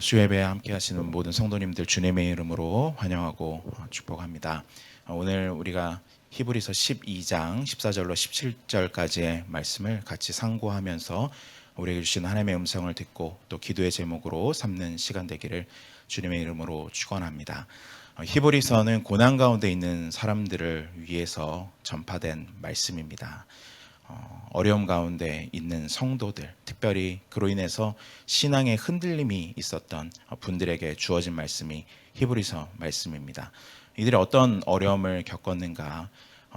수예배에 함께 하시는 모든 성도님들 주님의 이름으로 환영하고 축복합니다. 오늘 우리가 히브리서 12장 14절로 17절까지의 말씀을 같이 상고하면서 우리에게 주신 하나님의 음성을 듣고 또 기도의 제목으로 삼는 시간 되기를 주님의 이름으로 축원합니다. 히브리서는 고난 가운데 있는 사람들을 위해서 전파된 말씀입니다. 어려움 가운데 있는 성도들, 특별히 그로 인해서 신앙의 흔들림이 있었던 분들에게 주어진 말씀이 히브리서 말씀입니다. 이들이 어떤 어려움을 겪었는가,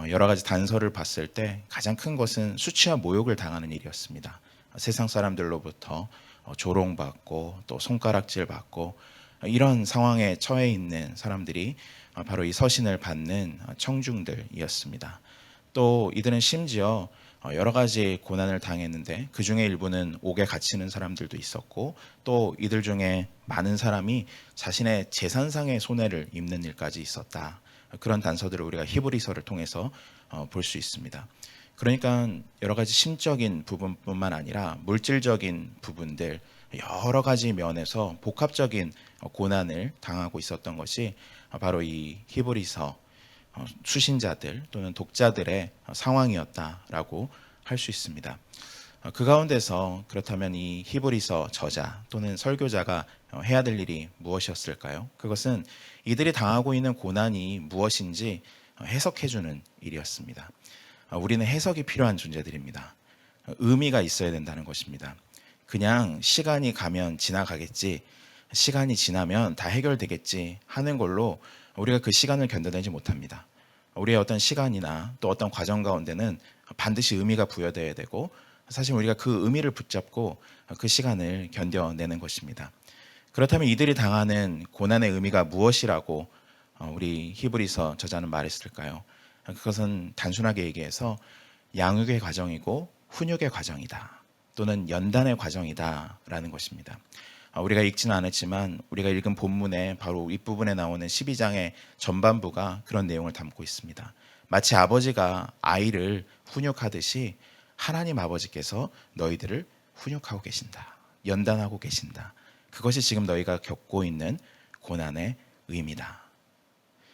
여러 가지 단서를 봤을 때 가장 큰 것은 수치와 모욕을 당하는 일이었습니다. 세상 사람들로부터 조롱받고 또 손가락질 받고 이런 상황에 처해 있는 사람들이 바로 이 서신을 받는 청중들이었습니다. 또 이들은 심지어 여러 가지 고난을 당했는데 그 중에 일부는 옥에 갇히는 사람들도 있었고 또 이들 중에 많은 사람이 자신의 재산상의 손해를 입는 일까지 있었다. 그런 단서들을 우리가 히브리서를 통해서 볼 수 있습니다. 그러니까 여러 가지 심적인 부분뿐만 아니라 물질적인 부분들 여러 가지 면에서 복합적인 고난을 당하고 있었던 것이 바로 이 히브리서 수신자들 또는 독자들의 상황이었다라고 할 수 있습니다. 그 가운데서 그렇다면 이 히브리서 저자 또는 설교자가 해야 될 일이 무엇이었을까요? 그것은 이들이 당하고 있는 고난이 무엇인지 해석해주는 일이었습니다. 우리는 해석이 필요한 존재들입니다. 의미가 있어야 된다는 것입니다. 그냥 시간이 가면 지나가겠지, 시간이 지나면 다 해결되겠지 하는 걸로 우리가 그 시간을 견뎌내지 못합니다. 우리의 어떤 시간이나 또 어떤 과정 가운데는 반드시 의미가 부여되어야 되고 사실 우리가 그 의미를 붙잡고 그 시간을 견뎌내는 것입니다. 그렇다면 이들이 당하는 고난의 의미가 무엇이라고 우리 히브리서 저자는 말했을까요? 그것은 단순하게 얘기해서 양육의 과정이고 훈육의 과정이다. 또는 연단의 과정이다라는 것입니다. 우리가 읽지는 않았지만 우리가 읽은 본문의 바로 윗부분에 나오는 12장의 전반부가 그런 내용을 담고 있습니다. 마치 아버지가 아이를 훈육하듯이 하나님 아버지께서 너희들을 훈육하고 계신다. 연단하고 계신다. 그것이 지금 너희가 겪고 있는 고난의 의미다.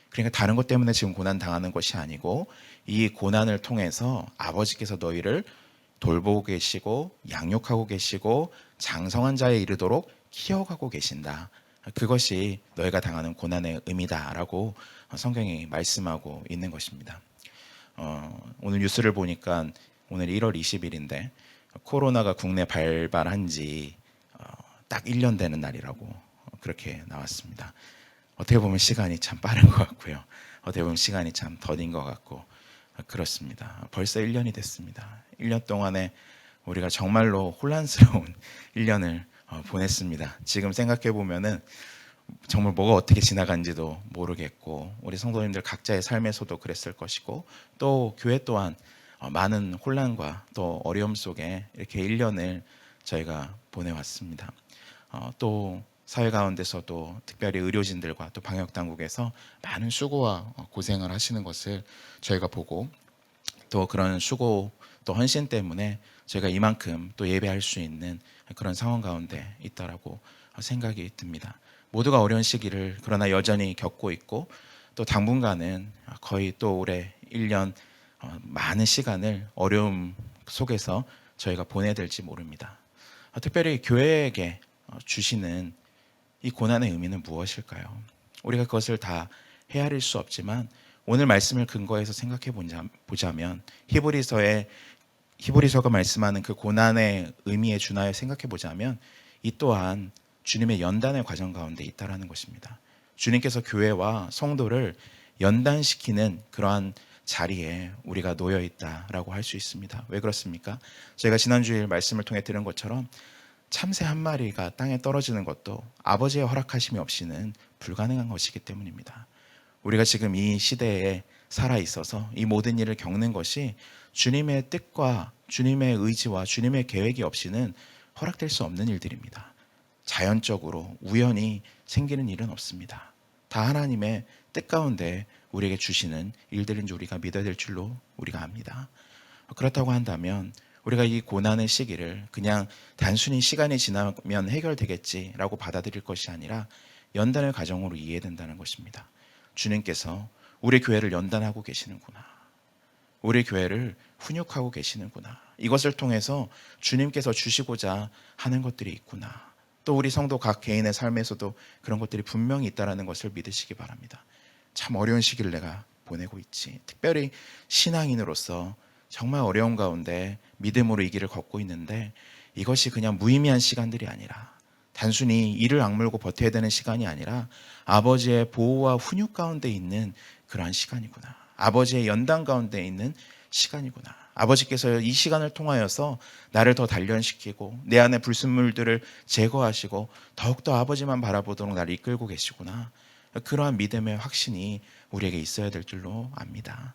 그러니까 다른 것 때문에 지금 고난 당하는 것이 아니고 이 고난을 통해서 아버지께서 너희를 돌보고 계시고 양육하고 계시고 장성한 자에 이르도록 키워가고 계신다. 그것이 너희가 당하는 고난의 의미다라고 성경이 말씀하고 있는 것입니다. 오늘 뉴스를 보니까 오늘 1월 20일인데 코로나가 국내 발발한 지 딱 1년 되는 날이라고 그렇게 나왔습니다. 어떻게 보면 시간이 참 빠른 것 같고요. 어떻게 보면 시간이 참 더딘 것 같고 그렇습니다. 벌써 1년이 됐습니다. 1년 동안에 우리가 정말로 혼란스러운 1년을 보냈습니다. 지금 생각해 보면은 정말 뭐가 어떻게 지나간지도 모르겠고 우리 성도님들 각자의 삶에서도 그랬을 것이고 또 교회 또한 많은 혼란과 또 어려움 속에 이렇게 1년을 저희가 보내왔습니다. 또 사회 가운데서도 특별히 의료진들과 또 방역당국에서 많은 수고와 고생을 하시는 것을 저희가 보고 또 그런 수고 또 헌신 때문에 저희가 이만큼 또 예배할 수 있는 그런 상황 가운데 있다라고 생각이 듭니다. 모두가 어려운 시기를 그러나 여전히 겪고 있고 또 당분간은 거의 또 올해 1년 많은 시간을 어려움 속에서 저희가 보내야 될지 모릅니다. 특별히 교회에게 주시는 이 고난의 의미는 무엇일까요? 우리가 그것을 다 헤아릴 수 없지만 오늘 말씀을 근거해서 생각해 보자면 히브리서가 말씀하는 그 고난의 의미에 준하여 생각해 보자면 이 또한 주님의 연단의 과정 가운데 있다라는 것입니다. 주님께서 교회와 성도를 연단시키는 그러한 자리에 우리가 놓여 있다라고 할 수 있습니다. 왜 그렇습니까? 제가 지난주일 말씀을 통해 들은 것처럼 참새 한 마리가 땅에 떨어지는 것도 아버지의 허락하심이 없이는 불가능한 것이기 때문입니다. 우리가 지금 이 시대에 살아 있어서 이 모든 일을 겪는 것이 주님의 뜻과 주님의 의지와 주님의 계획이 없이는 허락될 수 없는 일들입니다. 자연적으로 우연히 생기는 일은 없습니다. 다 하나님의 뜻 가운데 우리에게 주시는 일들인 줄 우리가 믿어야 될 줄로 우리가 압니다. 그렇다고 한다면 우리가 이 고난의 시기를 그냥 단순히 시간이 지나면 해결되겠지라고 받아들일 것이 아니라 연단의 과정으로 이해된다는 것입니다. 주님께서 우리 교회를 연단하고 계시는구나. 우리 교회를 훈육하고 계시는구나. 이것을 통해서 주님께서 주시고자 하는 것들이 있구나. 또 우리 성도 각 개인의 삶에서도 그런 것들이 분명히 있다는 것을 믿으시기 바랍니다. 참 어려운 시기를 내가 보내고 있지. 특별히 신앙인으로서 정말 어려운 가운데 믿음으로 이 길을 걷고 있는데 이것이 그냥 무의미한 시간들이 아니라 단순히 이를 악물고 버텨야 되는 시간이 아니라 아버지의 보호와 훈육 가운데 있는 그러한 시간이구나. 아버지의 연단 가운데 있는 시간이구나. 아버지께서 이 시간을 통하여서 나를 더 단련시키고 내 안에 불순물들을 제거하시고 더욱더 아버지만 바라보도록 나를 이끌고 계시구나. 그러한 믿음의 확신이 우리에게 있어야 될 줄로 압니다.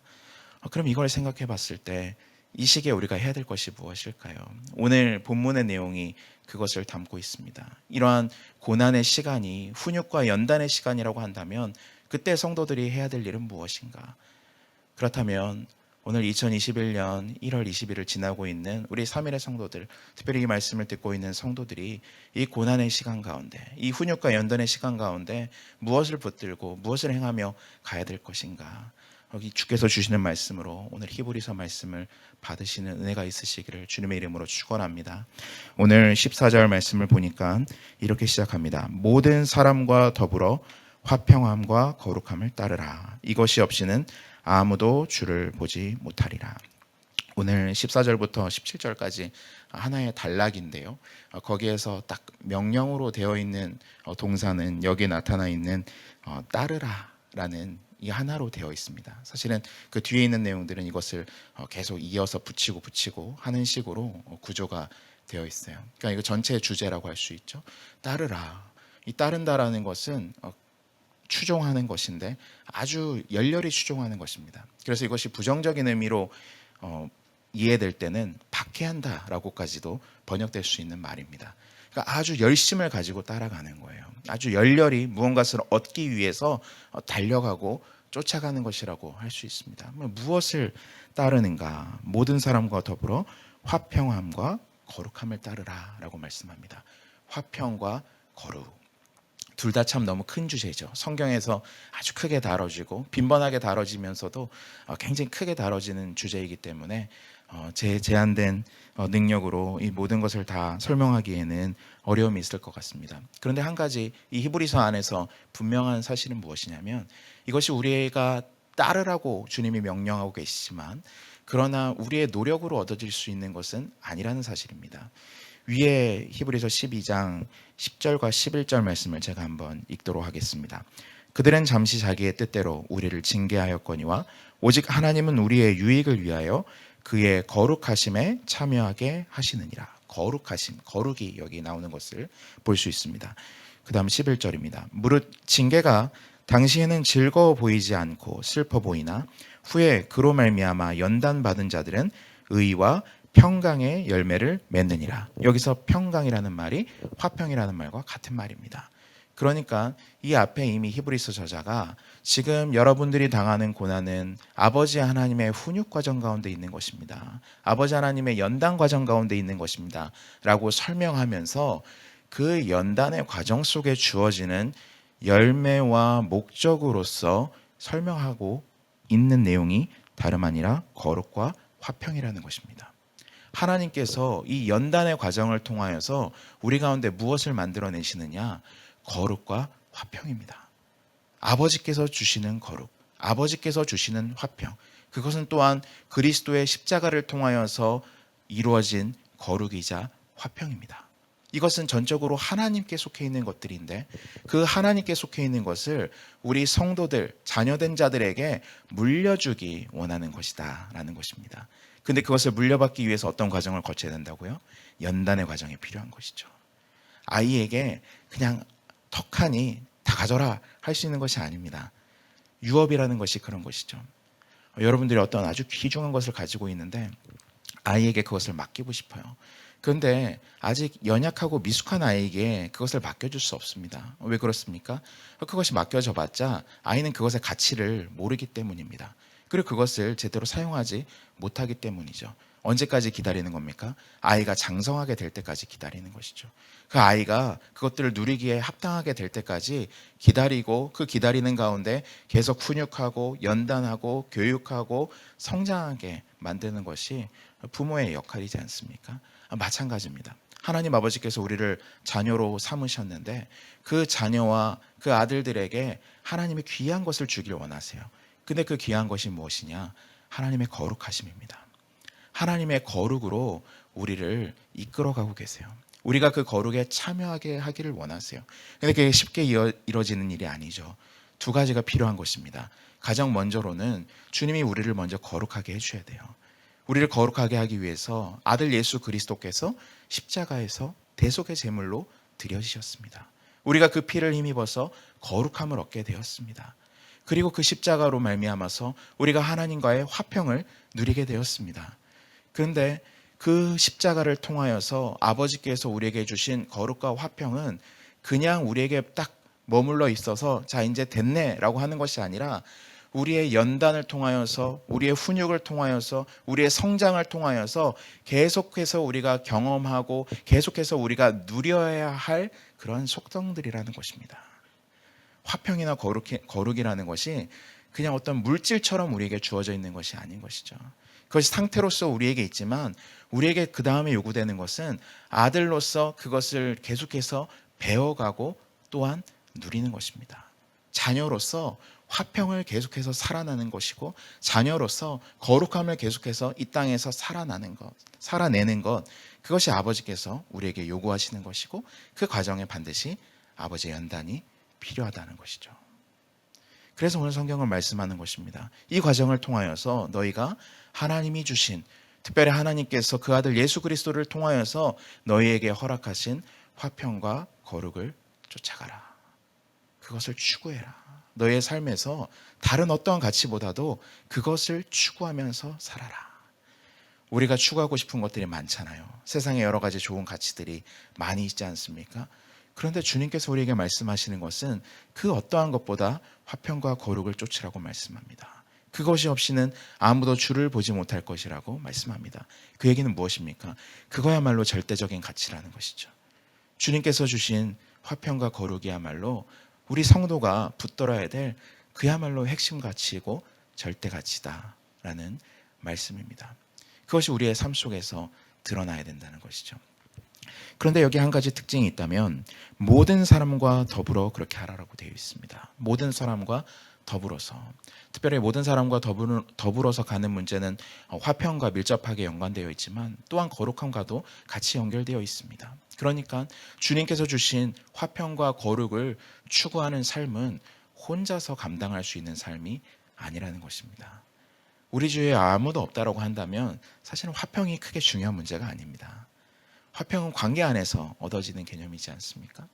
그럼 이걸 생각해 봤을 때 이 시기에 우리가 해야 될 것이 무엇일까요? 오늘 본문의 내용이 그것을 담고 있습니다. 이러한 고난의 시간이 훈육과 연단의 시간이라고 한다면 그때 성도들이 해야 될 일은 무엇인가? 그렇다면 오늘 2021년 1월 20일을 지나고 있는 우리 3일의 성도들, 특별히 이 말씀을 듣고 있는 성도들이 이 고난의 시간 가운데, 이 훈육과 연단의 시간 가운데 무엇을 붙들고 무엇을 행하며 가야 될 것인가? 여기 주께서 주시는 말씀으로 오늘 히브리서 말씀을 받으시는 은혜가 있으시기를 주님의 이름으로 축원합니다. 오늘 14절 말씀을 보니까 이렇게 시작합니다. 모든 사람과 더불어 화평함과 거룩함을 따르라. 이것이 없이는 아무도 주를 보지 못하리라. 오늘 14절부터 17절까지 하나의 단락인데요. 거기에서 딱 명령으로 되어 있는 동사는 여기에 나타나 있는 따르라라는 이 하나로 되어 있습니다. 사실은 그 뒤에 있는 내용들은 이것을 계속 이어서 붙이고 하는 식으로 구조가 되어 있어요. 그러니까 이거 전체의 주제라고 할 수 있죠. 따르라. 이 따른다라는 것은 추종하는 것인데 아주 열렬히 추종하는 것입니다. 그래서 이것이 부정적인 의미로 이해될 때는 박해한다라고까지도 번역될 수 있는 말입니다. 그러니까 아주 열심을 가지고 따라가는 거예요. 아주 열렬히 무언가를 얻기 위해서 달려가고 쫓아가는 것이라고 할 수 있습니다. 무엇을 따르는가? 모든 사람과 더불어 화평함과 거룩함을 따르라라고 말씀합니다. 화평과 거룩. 둘 다 참 너무 큰 주제죠. 성경에서 아주 크게 다뤄지고 빈번하게 다뤄지면서도 굉장히 크게 다뤄지는 주제이기 때문에 제 제한된 능력으로 이 모든 것을 다 설명하기에는 어려움이 있을 것 같습니다. 그런데 한 가지 이 히브리서 안에서 분명한 사실은 무엇이냐면 이것이 우리가 따르라고 주님이 명령하고 계시지만 그러나 우리의 노력으로 얻어질 수 있는 것은 아니라는 사실입니다. 위에 히브리서 12장 10절과 11절 말씀을 제가 한번 읽도록 하겠습니다. 그들은 잠시 자기의 뜻대로 우리를 징계하였거니와 오직 하나님은 우리의 유익을 위하여 그의 거룩하심에 참여하게 하시느니라. 거룩하심, 거룩이 여기 나오는 것을 볼 수 있습니다. 그 다음 11절입니다. 무릇 징계가 당시에는 즐거워 보이지 않고 슬퍼 보이나 후에 그로 말미암아 연단받은 자들은 의와 평강의 열매를 맺느니라. 여기서 평강이라는 말이 화평이라는 말과 같은 말입니다. 그러니까 이 앞에 이미 히브리서 저자가 지금 여러분들이 당하는 고난은 아버지 하나님의 훈육 과정 가운데 있는 것입니다. 아버지 하나님의 연단 과정 가운데 있는 것입니다. 라고 설명하면서 그 연단의 과정 속에 주어지는 열매와 목적으로서 설명하고 있는 내용이 다름 아니라 거룩과 화평이라는 것입니다. 하나님께서 이 연단의 과정을 통하여서 우리 가운데 무엇을 만들어내시느냐? 거룩과 화평입니다. 아버지께서 주시는 거룩, 아버지께서 주시는 화평, 그것은 또한 그리스도의 십자가를 통하여서 이루어진 거룩이자 화평입니다. 이것은 전적으로 하나님께 속해 있는 것들인데 그 하나님께 속해 있는 것을 우리 성도들, 자녀된 자들에게 물려주기 원하는 것이다 라는 것입니다. 근데 그것을 물려받기 위해서 어떤 과정을 거쳐야 된다고요? 연단의 과정이 필요한 것이죠. 아이에게 그냥 턱하니 다 가져라 할 수 있는 것이 아닙니다. 유업이라는 것이 그런 것이죠. 여러분들이 어떤 아주 귀중한 것을 가지고 있는데 아이에게 그것을 맡기고 싶어요. 그런데 아직 연약하고 미숙한 아이에게 그것을 맡겨줄 수 없습니다. 왜 그렇습니까? 그것이 맡겨져 봤자 아이는 그것의 가치를 모르기 때문입니다. 그리고 그것을 제대로 사용하지 못하기 때문이죠. 언제까지 기다리는 겁니까? 아이가 장성하게 될 때까지 기다리는 것이죠. 그 아이가 그것들을 누리기에 합당하게 될 때까지 기다리고, 그 기다리는 가운데 계속 훈육하고 연단하고 교육하고 성장하게 만드는 것이 부모의 역할이지 않습니까? 마찬가지입니다. 하나님 아버지께서 우리를 자녀로 삼으셨는데 그 자녀와 그 아들들에게 하나님의 귀한 것을 주길 원하세요. 근데 그 귀한 것이 무엇이냐? 하나님의 거룩하심입니다. 하나님의 거룩으로 우리를 이끌어가고 계세요. 우리가 그 거룩에 참여하게 하기를 원하세요. 근데 그게 쉽게 이루어지는 일이 아니죠. 두 가지가 필요한 것입니다. 가장 먼저로는 주님이 우리를 먼저 거룩하게 해주셔야 돼요. 우리를 거룩하게 하기 위해서 아들 예수 그리스도께서 십자가에서 대속의 제물로 드려지셨습니다. 우리가 그 피를 힘입어서 거룩함을 얻게 되었습니다. 그리고 그 십자가로 말미암아서 우리가 하나님과의 화평을 누리게 되었습니다. 그런데 그 십자가를 통하여서 아버지께서 우리에게 주신 거룩과 화평은 그냥 우리에게 딱 머물러 있어서 자 이제 됐네 라고 하는 것이 아니라 우리의 연단을 통하여서, 우리의 훈육을 통하여서, 우리의 성장을 통하여서 계속해서 우리가 경험하고 계속해서 우리가 누려야 할 그런 속성들이라는 것입니다. 화평이나 거룩이라는 것이 그냥 어떤 물질처럼 우리에게 주어져 있는 것이 아닌 것이죠. 그것이 상태로서 우리에게 있지만 우리에게 그 다음에 요구되는 것은 아들로서 그것을 계속해서 배워가고 또한 누리는 것입니다. 자녀로서 화평을 계속해서 살아나는 것이고, 자녀로서 거룩함을 계속해서 이 땅에서 살아내는 것, 그것이 아버지께서 우리에게 요구하시는 것이고, 그 과정에 반드시 아버지의 연단이 필요하다는 것이죠. 그래서 오늘 성경을 말씀하는 것입니다. 이 과정을 통하여서 너희가 하나님이 주신, 특별히 하나님께서 그 아들 예수 그리스도를 통하여서 너희에게 허락하신 화평과 거룩을 쫓아가라. 그것을 추구해라. 너의 삶에서 다른 어떠한 가치보다도 그것을 추구하면서 살아라. 우리가 추구하고 싶은 것들이 많잖아요. 세상에 여러 가지 좋은 가치들이 많이 있지 않습니까? 그런데 주님께서 우리에게 말씀하시는 것은 그 어떠한 것보다 화평과 거룩을 쫓으라고 말씀합니다. 그것이 없이는 아무도 주를 보지 못할 것이라고 말씀합니다. 그 얘기는 무엇입니까? 그거야말로 절대적인 가치라는 것이죠. 주님께서 주신 화평과 거룩이야말로 우리 성도가 붙들어야 될 그야말로 핵심 가치이고 절대 가치다라는 말씀입니다. 그것이 우리의 삶 속에서 드러나야 된다는 것이죠. 그런데 여기 한 가지 특징이 있다면 모든 사람과 더불어 그렇게 하라고 되어 있습니다. 모든 사람과 더불어서, 특별히 모든 사람과 더불어서 가는 문제는 화평과 밀접하게 연관되어 있지만 또한 거룩함과도 같이 연결되어 있습니다. 그러니까 주님께서 주신 화평과 거룩을 추구하는 삶은 혼자서 감당할 수 있는 삶이 아니라는 것입니다. 우리 주위에 아무도 없다라고 한다면 사실은 화평이 크게 중요한 문제가 아닙니다. 화평은 관계 안에서 얻어지는 개념이지 않습니까?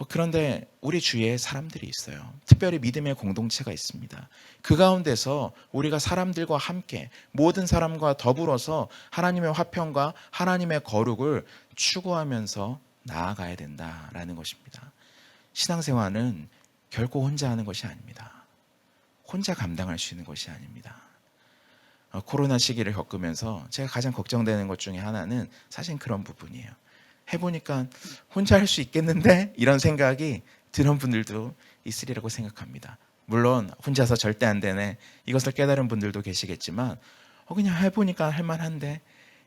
그런데 우리 주위에 사람들이 있어요. 특별히 믿음의 공동체가 있습니다. 그 가운데서 우리가 사람들과 함께 모든 사람과 더불어서 하나님의 화평과 하나님의 거룩을 추구하면서 나아가야 된다라는 것입니다. 신앙생활은 결코 혼자 하는 것이 아닙니다. 혼자 감당할 수 있는 것이 아닙니다. 코로나 시기를 겪으면서 제가 가장 걱정되는 것 중에 하나는 사실 그런 부분이에요. 해보니까 혼자 할 수 있겠는데? 이런 생각이 드는 분들도 있으리라고 생각합니다. 물론 혼자서 절대 안 되네, 이것을 깨달은 분들도 계시겠지만 그냥 해보니까 할만한데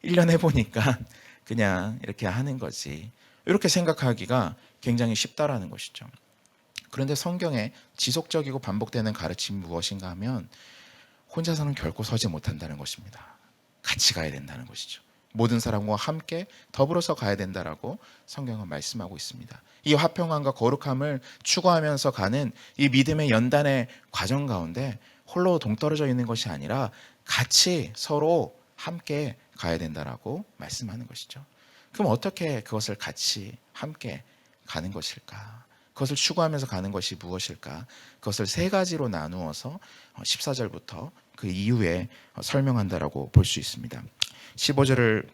1년 해보니까 그냥 이렇게 하는 거지, 이렇게 생각하기가 굉장히 쉽다라는 것이죠. 그런데 성경에 지속적이고 반복되는 가르침이 무엇인가 하면 혼자서는 결코 서지 못한다는 것입니다. 같이 가야 된다는 것이죠. 모든 사람과 함께 더불어서 가야 된다라고 성경은 말씀하고 있습니다. 이 화평함과 거룩함을 추구하면서 가는 이 믿음의 연단의 과정 가운데 홀로 동떨어져 있는 것이 아니라 같이 서로 함께 가야 된다라고 말씀하는 것이죠. 그럼 어떻게 그것을 같이 함께 가는 것일까? 그것을 추구하면서 가는 것이 무엇일까? 그것을 세 가지로 나누어서 14절부터 그 이후에 설명한다라고 볼 수 있습니다. 15절을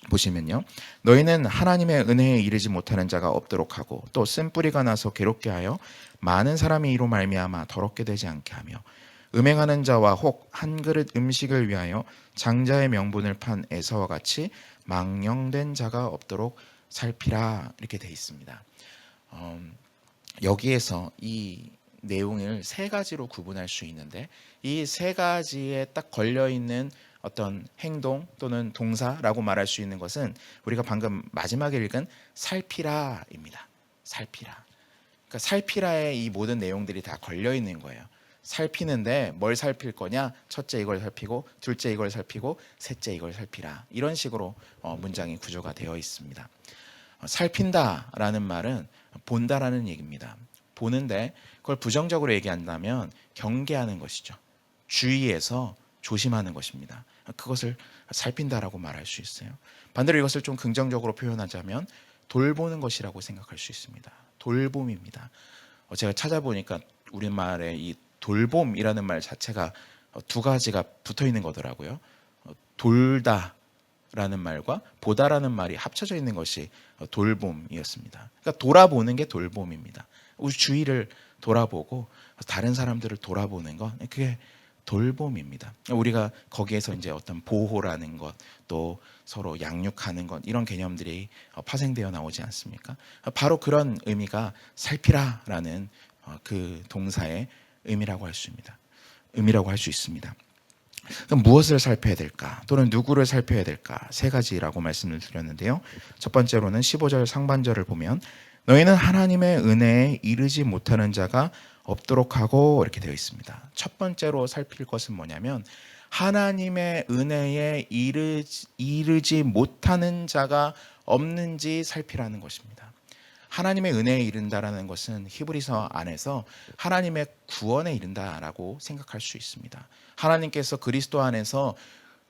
보시면요, 너희는 하나님의 은혜에 이르지 못하는 자가 없도록 하고 또 쓴뿌리가 나서 괴롭게 하여 많은 사람이 이로 말미암아 더럽게 되지 않게 하며 음행하는 자와 혹 한 그릇 음식을 위하여 장자의 명분을 판 에서와 같이 망령된 자가 없도록 살피라, 이렇게 되어 있습니다. 여기에서 이 내용을 세 가지로 구분할 수 있는데, 이 세 가지에 딱 걸려 있는 어떤 행동 또는 동사라고 말할 수 있는 것은 우리가 방금 마지막에 읽은 살피라입니다. 살피라. 그러니까 살피라에 이 모든 내용들이 다 걸려 있는 거예요. 살피는데 뭘 살필 거냐? 첫째 이걸 살피고, 둘째 이걸 살피고, 셋째 이걸 살피라. 이런 식으로 문장이 구조가 되어 있습니다. 살핀다라는 말은 본다라는 얘기입니다. 보는데 그걸 부정적으로 얘기한다면 경계하는 것이죠. 주의해서 조심하는 것입니다. 그것을 살핀다라고 말할 수 있어요. 반대로 이것을 좀 긍정적으로 표현하자면 돌보는 것이라고 생각할 수 있습니다. 돌봄입니다. 제가 찾아보니까 우리말에 이 돌봄이라는 말 자체가 두 가지가 붙어 있는 거더라고요. 돌다라는 말과 보다라는 말이 합쳐져 있는 것이 돌봄이었습니다. 그러니까 돌아보는 게 돌봄입니다. 우리 주위를 돌아보고 다른 사람들을 돌아보는 것, 그게 돌봄입니다. 우리가 거기에서 이제 어떤 보호라는 것, 또 서로 양육하는 것, 이런 개념들이 파생되어 나오지 않습니까? 바로 그런 의미가 살피라라는 그 동사의 의미라고 할 수 있습니다. 그럼 무엇을 살펴야 될까? 또는 누구를 살펴야 될까? 세 가지라고 말씀을 드렸는데요. 첫 번째로는 15절 상반절을 보면 너희는 하나님의 은혜에 이르지 못하는 자가 없도록 하고, 이렇게 되어 있습니다. 첫 번째로 살필 것은 뭐냐면 하나님의 은혜에 이르지 못하는 자가 없는지 살피라는 것입니다. 하나님의 은혜에 이른다라는 것은 히브리서 안에서 하나님의 구원에 이른다라고 생각할 수 있습니다. 하나님께서 그리스도 안에서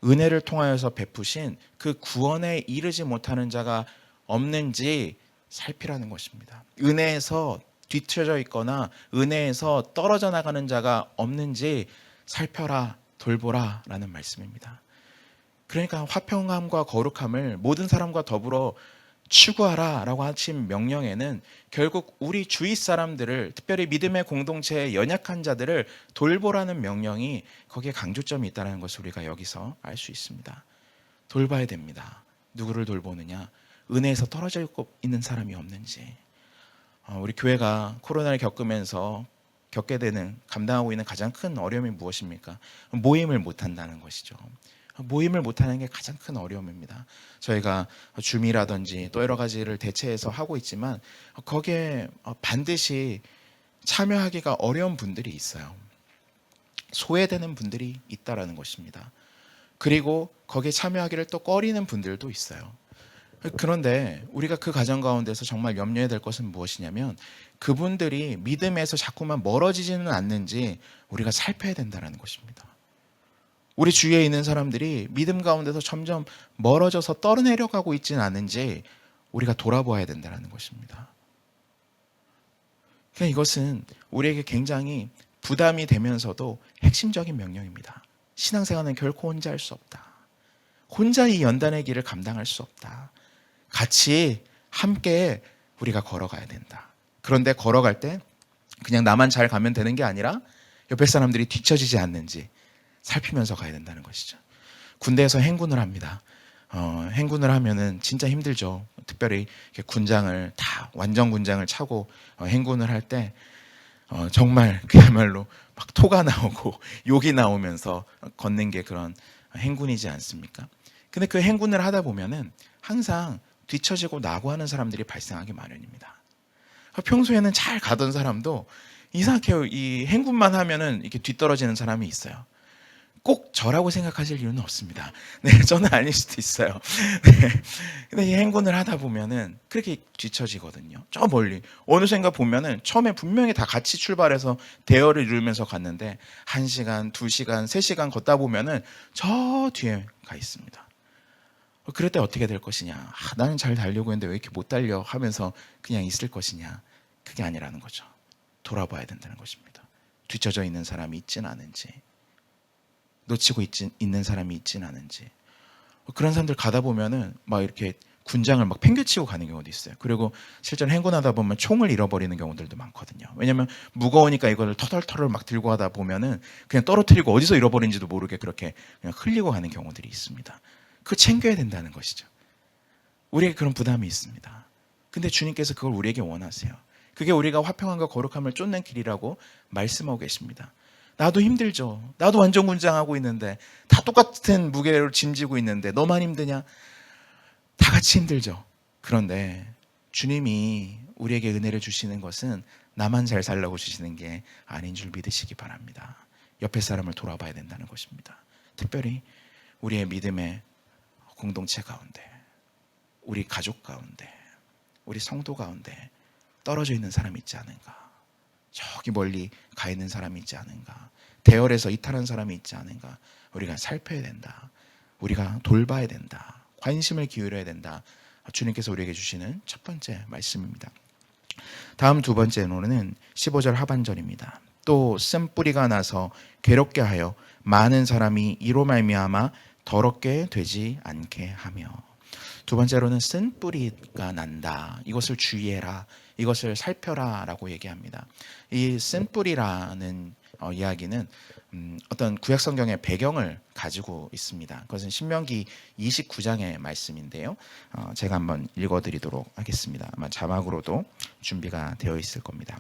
은혜를 통하여서 베푸신 그 구원에 이르지 못하는 자가 없는지 살피라는 것입니다. 은혜에서 뒤처져 있거나 은혜에서 떨어져 나가는 자가 없는지 살펴라, 돌보라 라는 말씀입니다. 그러니까 화평함과 거룩함을 모든 사람과 더불어 추구하라 라고 하신 명령에는 결국 우리 주위 사람들을, 특별히 믿음의 공동체의 연약한 자들을 돌보라는 명령이 거기에 강조점이 있다는 것을 우리가 여기서 알 수 있습니다. 돌봐야 됩니다. 누구를 돌보느냐? 은혜에서 떨어져 있는 사람이 없는지. 우리 교회가 코로나를 겪으면서 겪게 되는, 감당하고 있는 가장 큰 어려움이 무엇입니까? 모임을 못한다는 것이죠. 모임을 못하는 게 가장 큰 어려움입니다. 저희가 줌이라든지 또 여러 가지를 대체해서 하고 있지만 거기에 반드시 참여하기가 어려운 분들이 있어요. 소외되는 분들이 있다라는 것입니다. 그리고 거기에 참여하기를 또 꺼리는 분들도 있어요. 그런데 우리가 그 가정 가운데서 정말 염려해야 될 것은 무엇이냐면 그분들이 믿음에서 자꾸만 멀어지지는 않는지 우리가 살펴야 된다는 것입니다. 우리 주위에 있는 사람들이 믿음 가운데서 점점 멀어져서 떨어내려가고 있지는 않은지 우리가 돌아보아야 된다는 것입니다. 그러니까 이것은 우리에게 굉장히 부담이 되면서도 핵심적인 명령입니다. 신앙생활은 결코 혼자 할 수 없다. 혼자 이 연단의 길을 감당할 수 없다. 같이 함께 우리가 걸어가야 된다. 그런데 걸어갈 때 그냥 나만 잘 가면 되는 게 아니라 옆에 사람들이 뒤처지지 않는지 살피면서 가야 된다는 것이죠. 군대에서 행군을 합니다. 행군을 하면은 진짜 힘들죠. 특별히 군장을 다 완전 군장을 차고 행군을 할 때 정말 그야말로 막 토가 나오고 욕이 나오면서 걷는 게 그런 행군이지 않습니까? 근데 그 행군을 하다 보면은 항상 뒤처지고 나고하는 사람들이 발생하기 마련입니다. 평소에는 잘 가던 사람도 이상하게 이 행군만 하면은 이렇게 뒤떨어지는 사람이 있어요. 꼭 저라고 생각하실 이유는 없습니다. 네, 저는 아닐 수도 있어요. 네, 근데 이 행군을 하다 보면은 그렇게 뒤처지거든요. 저 멀리 어느샌가 보면은 처음에 분명히 다 같이 출발해서 대열을 이루면서 갔는데 1시간, 2시간, 3시간 걷다 보면은 저 뒤에 가 있습니다. 그럴 때 어떻게 될 것이냐? 나는 잘 달려고 했는데 왜 이렇게 못 달려? 하면서 그냥 있을 것이냐? 그게 아니라는 거죠. 돌아봐야 된다는 것입니다. 뒤처져 있는 사람이 있진 않은지, 놓치고 있는 사람이 있진 않은지. 그런 사람들 가다 보면은 막 이렇게 군장을 막 팽개치고 가는 경우도 있어요. 그리고 실제로 행군하다 보면 총을 잃어버리는 경우들도 많거든요. 왜냐하면 무거우니까 이걸 터덜터덜 막 들고 하다 보면은 그냥 떨어뜨리고 어디서 잃어버린지도 모르게 그렇게 그냥 흘리고 가는 경우들이 있습니다. 그거 챙겨야 된다는 것이죠. 우리에게 그런 부담이 있습니다. 근데 주님께서 그걸 우리에게 원하세요. 그게 우리가 화평함과 거룩함을 쫓는 길이라고 말씀하고 계십니다. 나도 힘들죠. 나도 완전 군장하고 있는데, 다 똑같은 무게를 짐지고 있는데 너만 힘드냐? 다 같이 힘들죠. 그런데 주님이 우리에게 은혜를 주시는 것은 나만 잘 살라고 주시는 게 아닌 줄 믿으시기 바랍니다. 옆에 사람을 돌아봐야 된다는 것입니다. 특별히 우리의 믿음의 공동체 가운데, 우리 가족 가운데, 우리 성도 가운데 떨어져 있는 사람이 있지 않은가? 저기 멀리 가 있는 사람이 있지 않은가? 대열에서 이탈한 사람이 있지 않은가? 우리가 살펴야 된다. 우리가 돌봐야 된다. 관심을 기울여야 된다. 주님께서 우리에게 주시는 첫 번째 말씀입니다. 다음 두 번째 노래는 15절 하반절입니다. 또 쓴뿌리가 나서 괴롭게 하여 많은 사람이 이로 말미암아 더럽게 되지 않게 하며. 두 번째로는 쓴뿌리가 난다. 이것을 주의해라. 이것을 살펴라 라고 얘기합니다. 이 쓴뿌리라는 이야기는 어떤 구약성경의 배경을 가지고 있습니다. 그것은 신명기 29장의 말씀인데요. 제가 한번 읽어드리도록 하겠습니다. 아마 자막으로도 준비가 되어 있을 겁니다.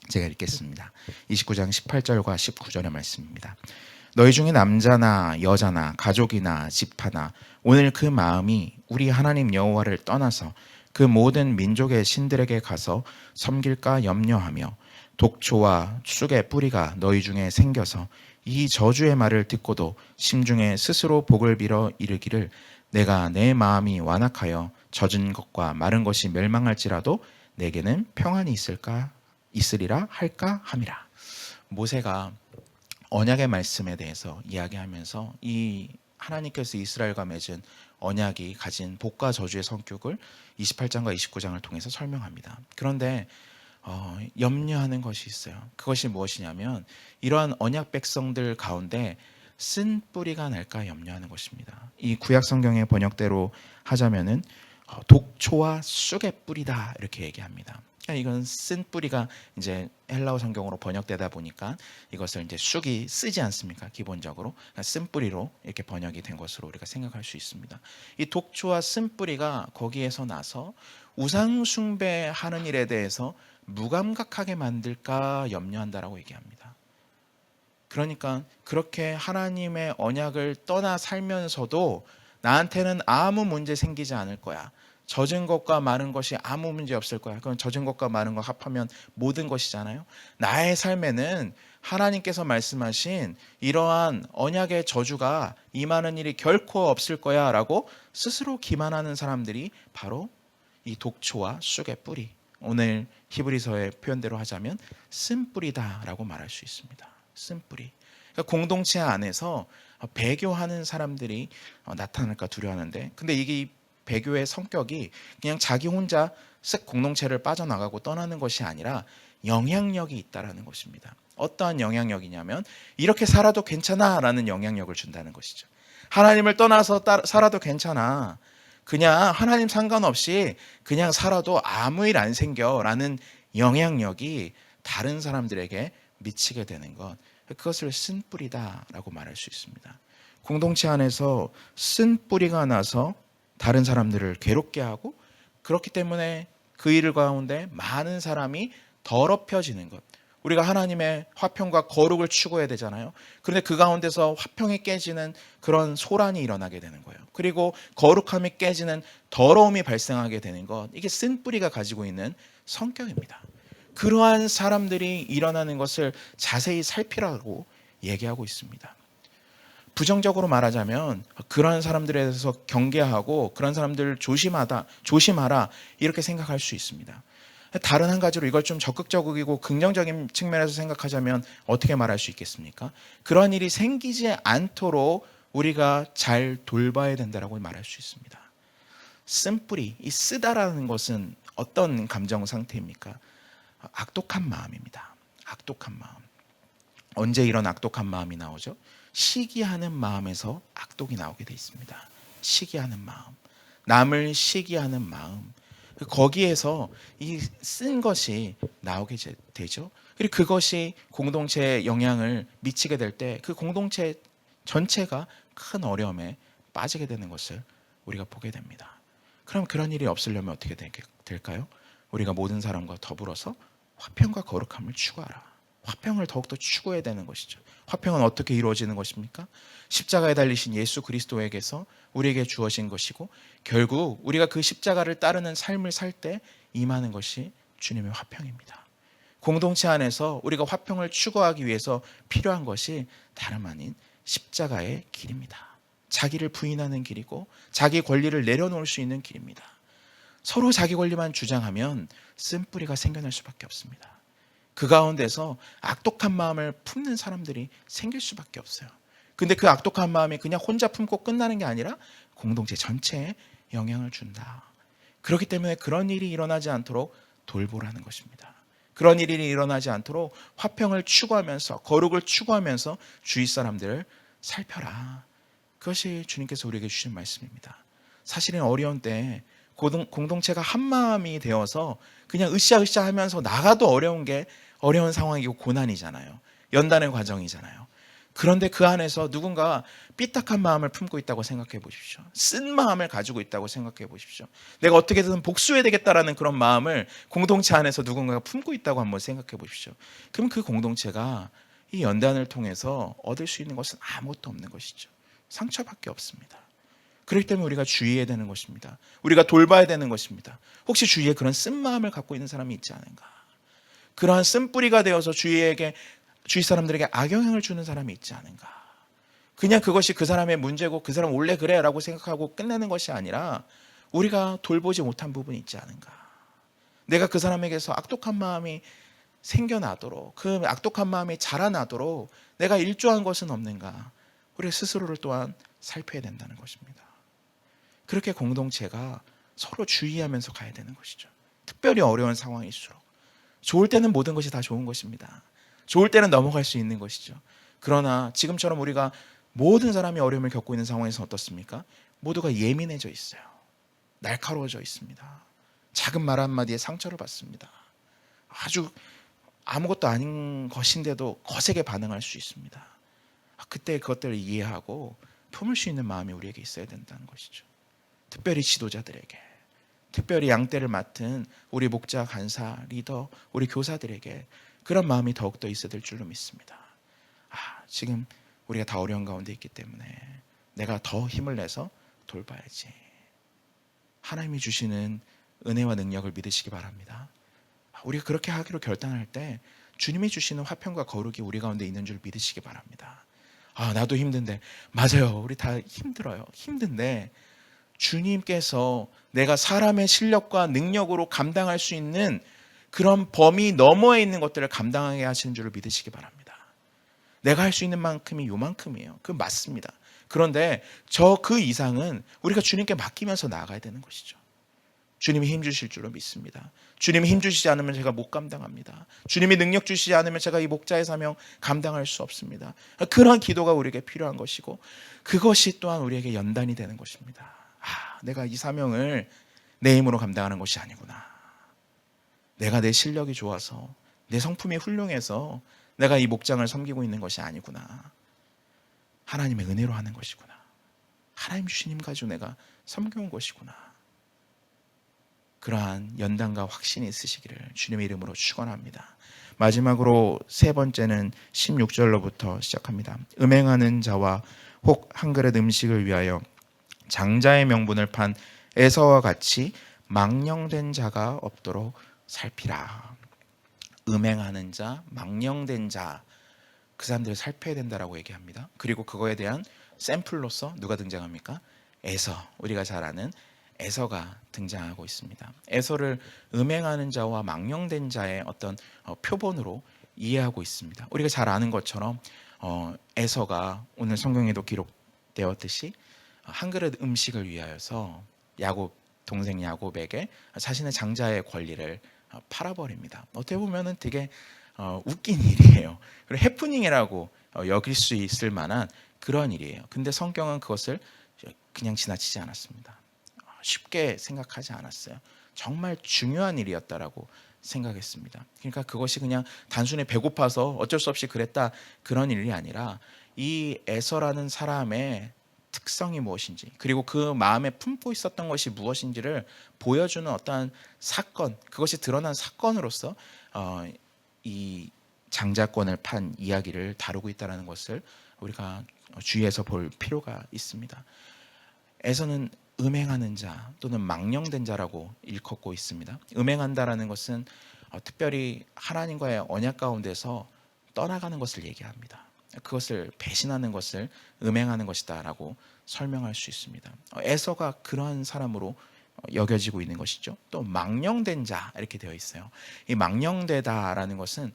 제가 읽겠습니다. 29장 18절과 19절의 말씀입니다. 너희 중에 남자나 여자나 가족이나 집하나 오늘 그 마음이 우리 하나님 여호와를 떠나서 그 모든 민족의 신들에게 가서 섬길까 염려하며 독초와 쑥의 뿌리가 너희 중에 생겨서 이 저주의 말을 듣고도 심중에 스스로 복을 빌어 이르기를 내가 내 마음이 완악하여 젖은 것과 마른 것이 멸망할지라도 내게는 평안이 있으리라 할까 함이라. 모세가 언약의 말씀에 대해서 이야기하면서 이 하나님께서 이스라엘과 맺은 언약이 가진 복과 저주의 성격을 28장과 29장을 통해서 설명합니다. 그런데 염려하는 것이 있어요. 그것이 무엇이냐면 이러한 언약 백성들 가운데 쓴 뿌리가 날까 염려하는 것입니다. 이 구약 성경의 번역대로 하자면은 독초와 쑥의 뿌리다 이렇게 얘기합니다. 이건 쓴 뿌리가 이제 헬라어 성경으로 번역되다 보니까 이것을 이제 쑥이 쓰지 않습니까? 기본적으로 쓴 뿌리로 이렇게 번역이 된 것으로 우리가 생각할 수 있습니다. 이 독초와 쓴 뿌리가 거기에서 나서 우상 숭배하는 일에 대해서 무감각하게 만들까 염려한다라고 얘기합니다. 그러니까 그렇게 하나님의 언약을 떠나 살면서도 나한테는 아무 문제 생기지 않을 거야. 젖은 것과 마른 것이 아무 문제 없을 거야. 그럼 젖은 것과 마른 것 합하면 모든 것이잖아요. 나의 삶에는 하나님께서 말씀하신 이러한 언약의 저주가 임하는 일이 결코 없을 거야 라고 스스로 기만하는 사람들이 바로 이 독초와 쑥의 뿌리, 오늘 히브리서의 표현대로 하자면 쓴뿌리다라고 말할 수 있습니다. 쓴뿌리. 그러니까 공동체 안에서 배교하는 사람들이 나타날까 두려워하는데, 근데 이게 배교의 성격이 그냥 자기 혼자 쓱 공동체를 빠져나가고 떠나는 것이 아니라 영향력이 있다라는 것입니다. 어떠한 영향력이냐면 이렇게 살아도 괜찮아라는 영향력을 준다는 것이죠. 하나님을 떠나서 살아도 괜찮아. 그냥 하나님 상관없이 그냥 살아도 아무 일 안 생겨라는 영향력이 다른 사람들에게 미치게 되는 것, 그것을 쓴 뿌리다라고 말할 수 있습니다. 공동체 안에서 쓴 뿌리가 나서 다른 사람들을 괴롭게 하고, 그렇기 때문에 그 일 가운데 많은 사람이 더럽혀지는 것. 우리가 하나님의 화평과 거룩을 추구해야 되잖아요. 그런데 그 가운데서 화평이 깨지는 그런 소란이 일어나게 되는 거예요. 그리고 거룩함이 깨지는 더러움이 발생하게 되는 것. 이게 쓴 뿌리가 가지고 있는 성격입니다. 그러한 사람들이 일어나는 것을 자세히 살피라고 얘기하고 있습니다. 부정적으로 말하자면 그런 사람들에 대해서 경계하고 그런 사람들을 조심하라 이렇게 생각할 수 있습니다. 다른 한 가지로 이걸 좀 적극적이고 긍정적인 측면에서 생각하자면 어떻게 말할 수 있겠습니까? 그런 일이 생기지 않도록 우리가 잘 돌봐야 된다고 말할 수 있습니다. 쓴뿌리, 이 쓰다라는 것은 어떤 감정 상태입니까? 악독한 마음입니다. 악독한 마음. 언제 이런 악독한 마음이 나오죠? 시기하는 마음에서 악독이 나오게 돼 있습니다. 시기하는 마음. 남을 시기하는 마음, 거기에서 이 쓴 것이 나오게 되죠. 그리고 그것이 공동체에 영향을 미치게 될 때 그 공동체 전체가 큰 어려움에 빠지게 되는 것을 우리가 보게 됩니다. 그럼 그런 일이 없으려면 어떻게 될까요? 우리가 모든 사람과 더불어서 화평과 거룩함을 추구하라. 화평을 더욱더 추구해야 되는 것이죠. 화평은 어떻게 이루어지는 것입니까? 십자가에 달리신 예수 그리스도에게서 우리에게 주어진 것이고, 결국 우리가 그 십자가를 따르는 삶을 살 때 임하는 것이 주님의 화평입니다. 공동체 안에서 우리가 화평을 추구하기 위해서 필요한 것이 다름 아닌 십자가의 길입니다. 자기를 부인하는 길이고 자기 권리를 내려놓을 수 있는 길입니다. 서로 자기 권리만 주장하면 쓴뿌리가 생겨날 수밖에 없습니다. 그 가운데서 악독한 마음을 품는 사람들이 생길 수밖에 없어요. 근데 그 악독한 마음이 그냥 혼자 품고 끝나는 게 아니라 공동체 전체에 영향을 준다. 그렇기 때문에 그런 일이 일어나지 않도록 돌보라는 것입니다. 그런 일이 일어나지 않도록 화평을 추구하면서, 거룩을 추구하면서 주위 사람들을 살펴라. 그것이 주님께서 우리에게 주신 말씀입니다. 사실은 어려운 때 공동체가 한 마음이 되어서 그냥 으쌰으쌰 하면서 나가도 어려운 상황이고 고난이잖아요. 연단의 과정이잖아요. 그런데 그 안에서 누군가 삐딱한 마음을 품고 있다고 생각해 보십시오. 쓴 마음을 가지고 있다고 생각해 보십시오. 내가 어떻게든 복수해야 되겠다라는 그런 마음을 공동체 안에서 누군가가 품고 있다고 한번 생각해 보십시오. 그럼 그 공동체가 이 연단을 통해서 얻을 수 있는 것은 아무것도 없는 것이죠. 상처밖에 없습니다. 그렇기 때문에 우리가 주의해야 되는 것입니다. 우리가 돌봐야 되는 것입니다. 혹시 주위에 그런 쓴 마음을 갖고 있는 사람이 있지 않은가? 그러한 쓴뿌리가 되어서 주위 사람들에게 악영향을 주는 사람이 있지 않은가? 그냥 그것이 그 사람의 문제고 그 사람 원래 그래 라고 생각하고 끝내는 것이 아니라 우리가 돌보지 못한 부분이 있지 않은가? 내가 그 사람에게서 악독한 마음이 생겨나도록, 그 악독한 마음이 자라나도록 내가 일조한 것은 없는가? 우리 스스로를 또한 살펴야 된다는 것입니다. 그렇게 공동체가 서로 주의하면서 가야 되는 것이죠. 특별히 어려운 상황일수록. 좋을 때는 모든 것이 다 좋은 것입니다. 좋을 때는 넘어갈 수 있는 것이죠. 그러나 지금처럼 우리가 모든 사람이 어려움을 겪고 있는 상황에서 어떻습니까? 모두가 예민해져 있어요. 날카로워져 있습니다. 작은 말 한마디에 상처를 받습니다. 아주 아무것도 아닌 것인데도 거세게 반응할 수 있습니다. 그때 그것들을 이해하고 품을 수 있는 마음이 우리에게 있어야 된다는 것이죠. 특별히 지도자들에게, 특별히 양떼를 맡은 우리 목자, 간사, 리더, 우리 교사들에게 그런 마음이 더욱더 있어야 될 줄로 믿습니다. 지금 우리가 다 어려운 가운데 있기 때문에 내가 더 힘을 내서 돌봐야지. 하나님이 주시는 은혜와 능력을 믿으시기 바랍니다. 우리가 그렇게 하기로 결단할 때 주님이 주시는 화평과 거룩이 우리 가운데 있는 줄 믿으시기 바랍니다. 나도 힘든데, 맞아요. 우리 다 힘들어요. 힘든데 주님께서 내가 사람의 실력과 능력으로 감당할 수 있는 그런 범위 너머에 있는 것들을 감당하게 하시는 줄을 믿으시기 바랍니다. 내가 할 수 있는 만큼이 요만큼이에요. 그건 맞습니다. 그런데 그 이상은 우리가 주님께 맡기면서 나아가야 되는 것이죠. 주님이 힘 주실 줄로 믿습니다. 주님이 힘 주시지 않으면 제가 못 감당합니다. 주님이 능력 주시지 않으면 제가 이 목자의 사명 감당할 수 없습니다. 그런 기도가 우리에게 필요한 것이고, 그것이 또한 우리에게 연단이 되는 것입니다. 내가 이 사명을 내 힘으로 감당하는 것이 아니구나. 내가 내 실력이 좋아서, 내 성품이 훌륭해서 내가 이 목장을 섬기고 있는 것이 아니구나. 하나님의 은혜로 하는 것이구나. 하나님 주신 힘 가지고 내가 섬겨온 것이구나. 그러한 연단과 확신이 있으시기를 주님의 이름으로 축원합니다. 마지막으로 세 번째는 16절로부터 시작합니다. 음행하는 자와 혹 한 그릇 음식을 위하여 장자의 명분을 판 에서와 같이 망령된 자가 없도록 살피라. 음행하는 자, 망령된 자, 그 사람들을 살펴야 된다라고 얘기합니다. 그리고 그거에 대한 샘플로서 누가 등장합니까? 에서, 우리가 잘 아는 에서가 등장하고 있습니다. 에서를 음행하는 자와 망령된 자의 어떤 표본으로 이해하고 있습니다. 우리가 잘 아는 것처럼 에서가 오늘 성경에도 기록되었듯이 한 그릇 음식을 위하여서 동생 야곱에게 자신의 장자의 권리를 팔아버립니다. 어떻게 보면은 되게 웃긴 일이에요. 그리고 해프닝이라고 여길 수 있을 만한 그런 일이에요. 근데 성경은 그것을 그냥 지나치지 않았습니다. 쉽게 생각하지 않았어요. 정말 중요한 일이었다라고 생각했습니다. 그러니까 그것이 그냥 단순히 배고파서 어쩔 수 없이 그랬다 그런 일이 아니라 이 에서라는 사람의 특성이 무엇인지 그리고 그 마음에 품고 있었던 것이 무엇인지를 보여주는 어떠한 사건, 그것이 드러난 사건으로서 이 장자권을 판 이야기를 다루고 있다는 것을 우리가 주의해서 볼 필요가 있습니다. 에서는 음행하는 자 또는 망령된 자라고 일컫고 있습니다. 음행한다라는 것은 특별히 하나님과의 언약 가운데서 떠나가는 것을 얘기합니다. 그것을 배신하는 것을 음행하는 것이다라고 설명할 수 있습니다. 에서가 그러한 사람으로 여겨지고 있는 것이죠. 또 망령된 자 이렇게 되어 있어요. 이 망령되다라는 것은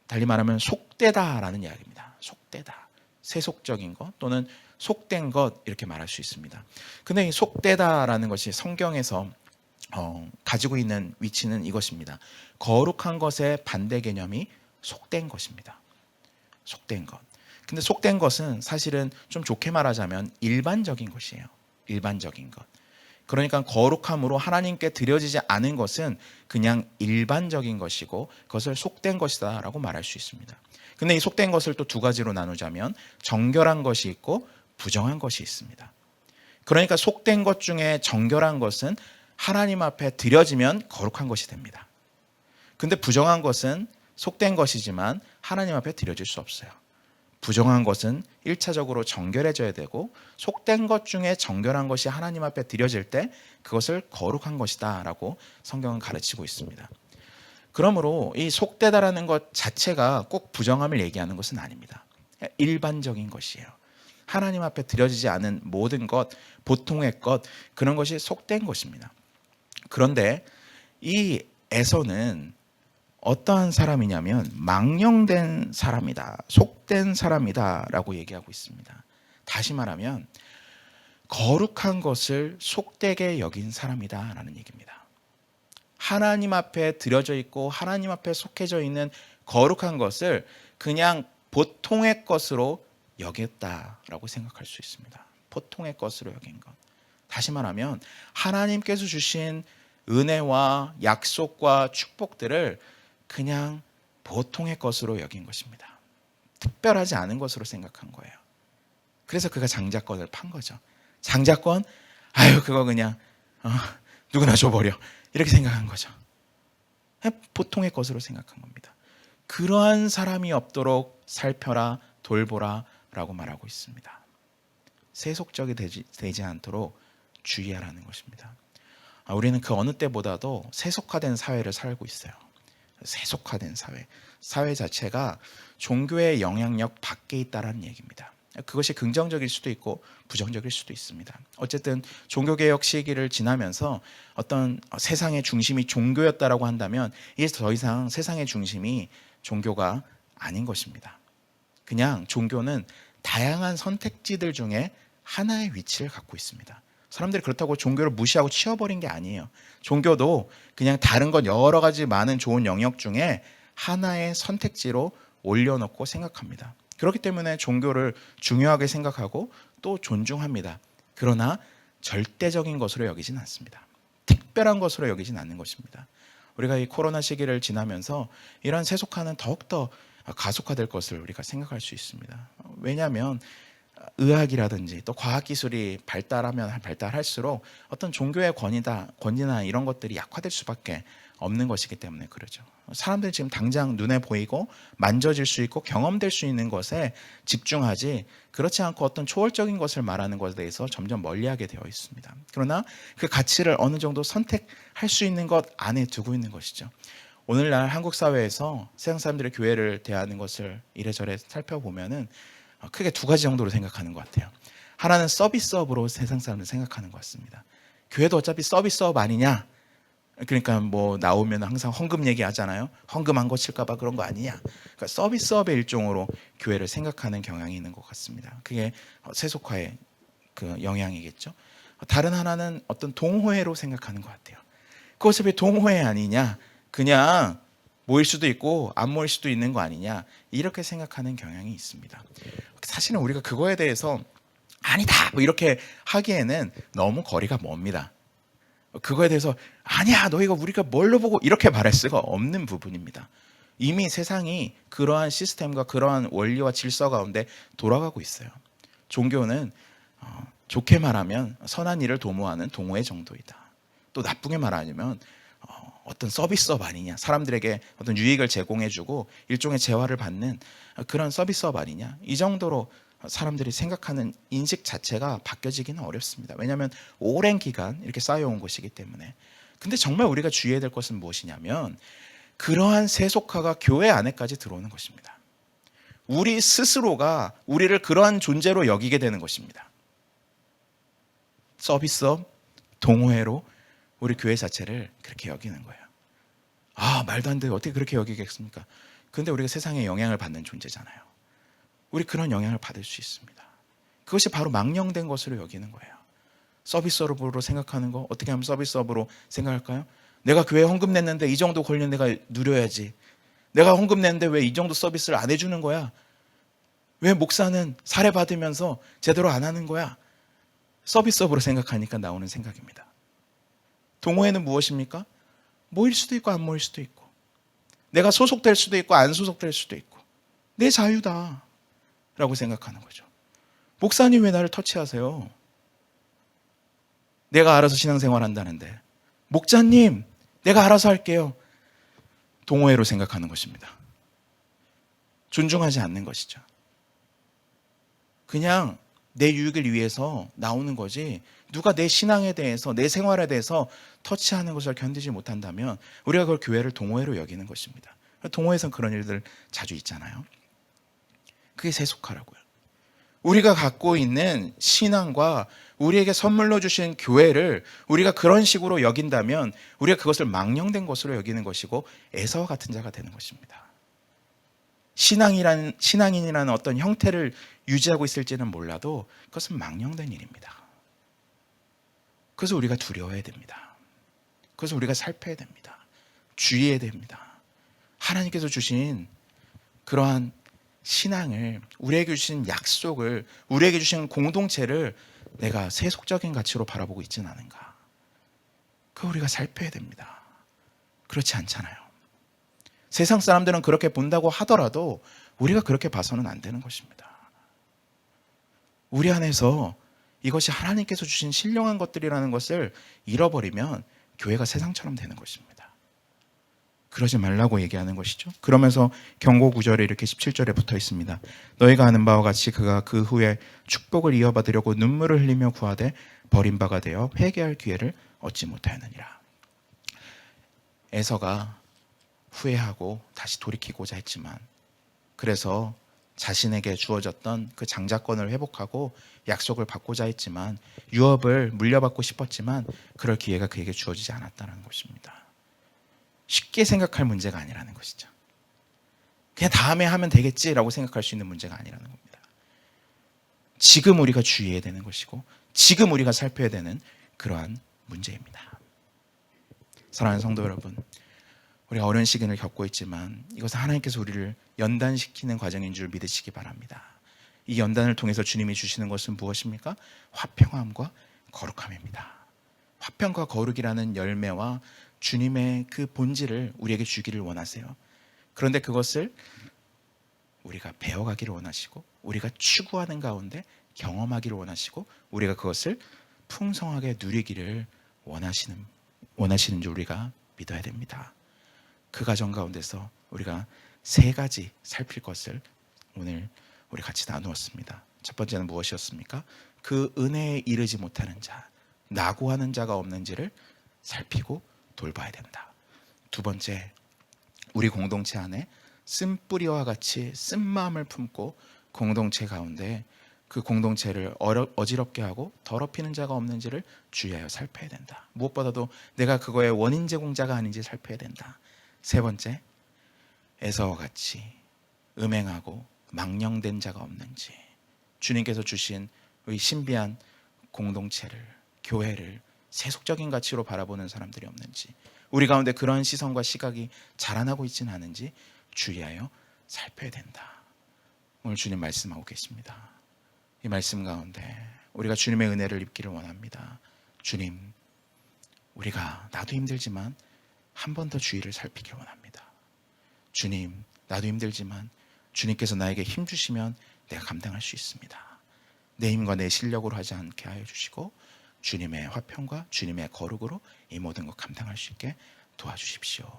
달리 말하면 속되다라는 이야기입니다. 속되다, 세속적인 것 또는 속된 것 이렇게 말할 수 있습니다. 근데 이 속되다라는 것이 성경에서 가지고 있는 위치는 이것입니다. 거룩한 것의 반대 개념이 속된 것입니다. 속된 것. 근데 속된 것은 사실은 좀 좋게 말하자면 일반적인 것이에요. 일반적인 것. 그러니까 거룩함으로 하나님께 드려지지 않은 것은 그냥 일반적인 것이고 그것을 속된 것이다 라고 말할 수 있습니다. 근데 이 속된 것을 또 두 가지로 나누자면 정결한 것이 있고 부정한 것이 있습니다. 그러니까 속된 것 중에 정결한 것은 하나님 앞에 드려지면 거룩한 것이 됩니다. 근데 부정한 것은 속된 것이지만 하나님 앞에 드려질 수 없어요. 부정한 것은 1차적으로 정결해져야 되고 속된 것 중에 정결한 것이 하나님 앞에 드려질 때 그것을 거룩한 것이다 라고 성경은 가르치고 있습니다. 그러므로 이 속되다라는 것 자체가 꼭 부정함을 얘기하는 것은 아닙니다. 일반적인 것이에요. 하나님 앞에 드려지지 않은 모든 것, 보통의 것, 그런 것이 속된 것입니다. 그런데 이 에서는 어떠한 사람이냐면 망령된 사람이다, 속된 사람이다 라고 얘기하고 있습니다. 다시 말하면 거룩한 것을 속되게 여긴 사람이다 라는 얘기입니다. 하나님 앞에 드려져 있고 하나님 앞에 속해져 있는 거룩한 것을 그냥 보통의 것으로 여겼다라고 생각할 수 있습니다. 보통의 것으로 여긴 것. 다시 말하면 하나님께서 주신 은혜와 약속과 축복들을 그냥 보통의 것으로 여긴 것입니다. 특별하지 않은 것으로 생각한 거예요. 그래서 그가 장자권을 판 거죠. 장자권? 아유 그거 그냥 누구나 줘버려 이렇게 생각한 거죠. 보통의 것으로 생각한 겁니다. 그러한 사람이 없도록 살펴라 돌보라 라고 말하고 있습니다. 세속적이 되지 않도록 주의하라는 것입니다. 우리는 그 어느 때보다도 세속화된 사회를 살고 있어요. 세속화된 사회 자체가 종교의 영향력 밖에 있다라는 얘기입니다. 그것이 긍정적일 수도 있고 부정적일 수도 있습니다. 어쨌든 종교개혁 시기를 지나면서 어떤 세상의 중심이 종교였다라고 한다면 이제 더 이상 세상의 중심이 종교가 아닌 것입니다. 그냥 종교는 다양한 선택지들 중에 하나의 위치를 갖고 있습니다. 사람들이 그렇다고 종교를 무시하고 치워버린 게 아니에요. 종교도 그냥 다른 것 여러 가지 많은 좋은 영역 중에 하나의 선택지로 올려놓고 생각합니다. 그렇기 때문에 종교를 중요하게 생각하고 또 존중합니다. 그러나 절대적인 것으로 여기진 않습니다. 특별한 것으로 여기진 않는 것입니다. 우리가 이 코로나 시기를 지나면서 이런 세속화는 더욱더 가속화될 것을 우리가 생각할 수 있습니다. 왜냐하면 의학이라든지 또 과학기술이 발달하면 발달할수록 어떤 종교의 권위나 이런 것들이 약화될 수밖에 없는 것이기 때문에 그러죠. 사람들이 지금 당장 눈에 보이고 만져질 수 있고 경험될 수 있는 것에 집중하지 그렇지 않고 어떤 초월적인 것을 말하는 것에 대해서 점점 멀리하게 되어 있습니다. 그러나 그 가치를 어느 정도 선택할 수 있는 것 안에 두고 있는 것이죠. 오늘날 한국 사회에서 세상 사람들의 교회를 대하는 것을 이래저래 살펴보면은 크게 두 가지 정도로 생각하는 것 같아요. 하나는 서비스업으로 세상 사람들 생각하는 것 같습니다. 교회도 어차피 서비스업 아니냐? 그러니까 뭐 나오면 항상 헌금 얘기하잖아요. 헌금 안 거칠까 봐 그런 거 아니냐? 그러니까 서비스업의 일종으로 교회를 생각하는 경향이 있는 것 같습니다. 그게 세속화의 그 영향이겠죠. 다른 하나는 어떤 동호회로 생각하는 것 같아요. 그 어차피 동호회 아니냐? 그냥 모일 수도 있고 안 모일 수도 있는 거 아니냐 이렇게 생각하는 경향이 있습니다. 사실은 우리가 그거에 대해서 아니다 뭐 이렇게 하기에는 너무 거리가 멉니다. 그거에 대해서 아니야 너희가 우리가 뭘로 보고 이렇게 말할 수가 없는 부분입니다. 이미 세상이 그러한 시스템과 그러한 원리와 질서 가운데 돌아가고 있어요. 종교는 좋게 말하면 선한 일을 도모하는 동호회 정도이다. 또 나쁘게 말하면 어떤 서비스업 아니냐, 사람들에게 어떤 유익을 제공해주고 일종의 재화를 받는 그런 서비스업 아니냐, 이 정도로 사람들이 생각하는 인식 자체가 바뀌어지기는 어렵습니다. 왜냐하면 오랜 기간 이렇게 쌓여온 것이기 때문에. 근데 정말 우리가 주의해야 될 것은 무엇이냐면 그러한 세속화가 교회 안에까지 들어오는 것입니다. 우리 스스로가 우리를 그러한 존재로 여기게 되는 것입니다. 서비스업, 동호회로 우리 교회 자체를 그렇게 여기는 거예요. 아, 말도 안 돼. 어떻게 그렇게 여기겠습니까? 그런데 우리가 세상에 영향을 받는 존재잖아요. 우리 그런 영향을 받을 수 있습니다. 그것이 바로 망령된 것으로 여기는 거예요. 서비스업으로 생각하는 거, 어떻게 하면 서비스업으로 생각할까요? 내가 교회에 헌금 냈는데 이 정도 권리 내가 누려야지. 내가 헌금 냈는데 왜 이 정도 서비스를 안 해주는 거야? 왜 목사는 사례 받으면서 제대로 안 하는 거야? 서비스업으로 생각하니까 나오는 생각입니다. 동호회는 무엇입니까? 모일 수도 있고 안 모일 수도 있고, 내가 소속될 수도 있고 안 소속될 수도 있고, 내 자유다 라고 생각하는 거죠. 목사님 왜 나를 터치하세요? 내가 알아서 신앙생활 한다는데. 목자님 내가 알아서 할게요. 동호회로 생각하는 것입니다. 존중하지 않는 것이죠. 그냥 내 유익을 위해서 나오는 거지, 누가 내 신앙에 대해서 내 생활에 대해서 터치하는 것을 견디지 못한다면 우리가 그걸 교회를 동호회로 여기는 것입니다. 동호회에서는 그런 일들 자주 있잖아요. 그게 세속화라고요. 우리가 갖고 있는 신앙과 우리에게 선물로 주신 교회를 우리가 그런 식으로 여긴다면 우리가 그것을 망령된 것으로 여기는 것이고 에서와 같은 자가 되는 것입니다. 신앙인이라는 어떤 형태를 유지하고 있을지는 몰라도 그것은 망령된 일입니다. 그래서 우리가 두려워해야 됩니다. 그래서 우리가 살펴야 됩니다. 주의해야 됩니다. 하나님께서 주신 그러한 신앙을, 우리에게 주신 약속을, 우리에게 주신 공동체를 내가 세속적인 가치로 바라보고 있지는 않은가. 그거 우리가 살펴야 됩니다. 그렇지 않잖아요. 세상 사람들은 그렇게 본다고 하더라도 우리가 그렇게 봐서는 안 되는 것입니다. 우리 안에서 이것이 하나님께서 주신 신령한 것들이라는 것을 잃어버리면 교회가 세상처럼 되는 것입니다. 그러지 말라고 얘기하는 것이죠. 그러면서 경고 구절에 이렇게 17절에 붙어 있습니다. 너희가 아는 바와 같이 그가 그 후에 축복을 이어받으려고 눈물을 흘리며 구하되 버림바가 되어 회개할 기회를 얻지 못하였느니라. 에서가 후회하고 다시 돌이키고자 했지만, 그래서 자신에게 주어졌던 그 장자권을 회복하고 약속을 받고자 했지만, 유업을 물려받고 싶었지만 그럴 기회가 그에게 주어지지 않았다는 것입니다. 쉽게 생각할 문제가 아니라는 것이죠. 그냥 다음에 하면 되겠지라고 생각할 수 있는 문제가 아니라는 겁니다. 지금 우리가 주의해야 되는 것이고 지금 우리가 살펴야 되는 그러한 문제입니다. 사랑하는 성도 여러분, 우리가 어려운 시기를 겪고 있지만 이것은 하나님께서 우리를 연단시키는 과정인 줄 믿으시기 바랍니다. 이 연단을 통해서 주님이 주시는 것은 무엇입니까? 화평함과 거룩함입니다. 화평과 거룩이라는 열매와 주님의 그 본질을 우리에게 주기를 원하세요. 그런데 그것을 우리가 배워가기를 원하시고 우리가 추구하는 가운데 경험하기를 원하시고 우리가 그것을 풍성하게 누리기를 원하시는 줄 우리가 믿어야 됩니다. 그 과정 가운데서 우리가 세 가지 살필 것을 오늘 우리 같이 나누었습니다. 첫 번째는 무엇이었습니까? 그 은혜에 이르지 못하는 자, 낙오하는 자가 없는지를 살피고 돌봐야 된다. 두 번째, 우리 공동체 안에 쓴뿌리와 같이 쓴마음을 품고 공동체 가운데 그 공동체를 어지럽게 하고 더럽히는 자가 없는지를 주의하여 살펴야 된다. 무엇보다도 내가 그거의 원인 제공자가 아닌지 살펴야 된다. 세 번째, 에서와 같이 음행하고 망령된 자가 없는지, 주님께서 주신 이 신비한 공동체를, 교회를 세속적인 가치로 바라보는 사람들이 없는지, 우리 가운데 그러한 시선과 시각이 자라나고 있지는 않은지 주의하여 살펴야 된다. 오늘 주님 말씀하고 계십니다. 이 말씀 가운데 우리가 주님의 은혜를 입기를 원합니다. 주님, 우리가 나도 힘들지만 한 번 더 주의를 살피기를 원합니다. 주님, 나도 힘들지만 주님께서 나에게 힘 주시면 내가 감당할 수 있습니다. 내 힘과 내 실력으로 하지 않게 하여 주시고 주님의 화평과 주님의 거룩으로 이 모든 것 감당할 수 있게 도와주십시오.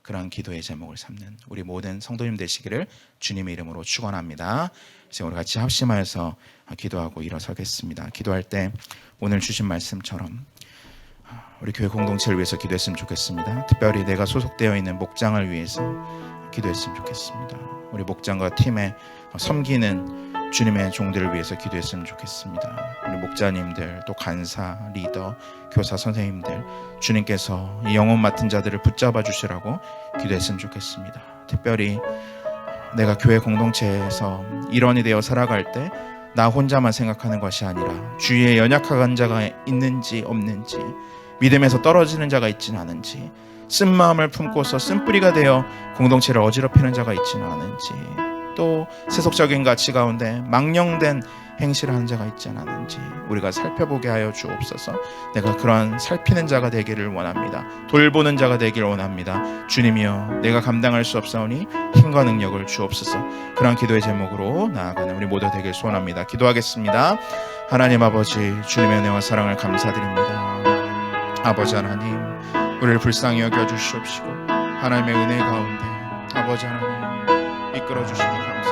그러한 기도의 제목을 삼는 우리 모든 성도님 되시기를 주님의 이름으로 축원합니다. 이제 우리 같이 합심하여서 기도하고 일어서겠습니다. 기도할 때 오늘 주신 말씀처럼 우리 교회 공동체를 위해서 기도했으면 좋겠습니다. 특별히 내가 소속되어 있는 목장을 위해서 기도했으면 좋겠습니다. 우리 목장과 팀에 섬기는 주님의 종들을 위해서 기도했으면 좋겠습니다. 우리 목자님들, 또 간사, 리더, 교사, 선생님들, 주님께서 이 영혼 맡은 자들을 붙잡아 주시라고 기도했으면 좋겠습니다. 특별히 내가 교회 공동체에서 일원이 되어 살아갈 때 나 혼자만 생각하는 것이 아니라 주위에 연약한 자가 있는지 없는지, 믿음에서 떨어지는 자가 있지는 않은지, 쓴 마음을 품고서 쓴뿌리가 되어 공동체를 어지럽히는 자가 있지는 않은지, 또 세속적인 가치 가운데 망령된 행실을 하는 자가 있지 않았는지 우리가 살펴보게 하여 주옵소서. 내가 그러한 살피는 자가 되기를 원합니다. 돌보는 자가 되기를 원합니다. 주님이여, 내가 감당할 수 없사오니 힘과 능력을 주옵소서. 그러한 기도의 제목으로 나아가는 우리 모두 되길 소원합니다. 기도하겠습니다. 하나님 아버지, 주님의 은혜와 사랑을 감사드립니다. 아버지 하나님, 우리를 불쌍히 여겨주시옵시고 하나님의 은혜 가운데 아버지 하나님 이끌어 주시니 감사합니다.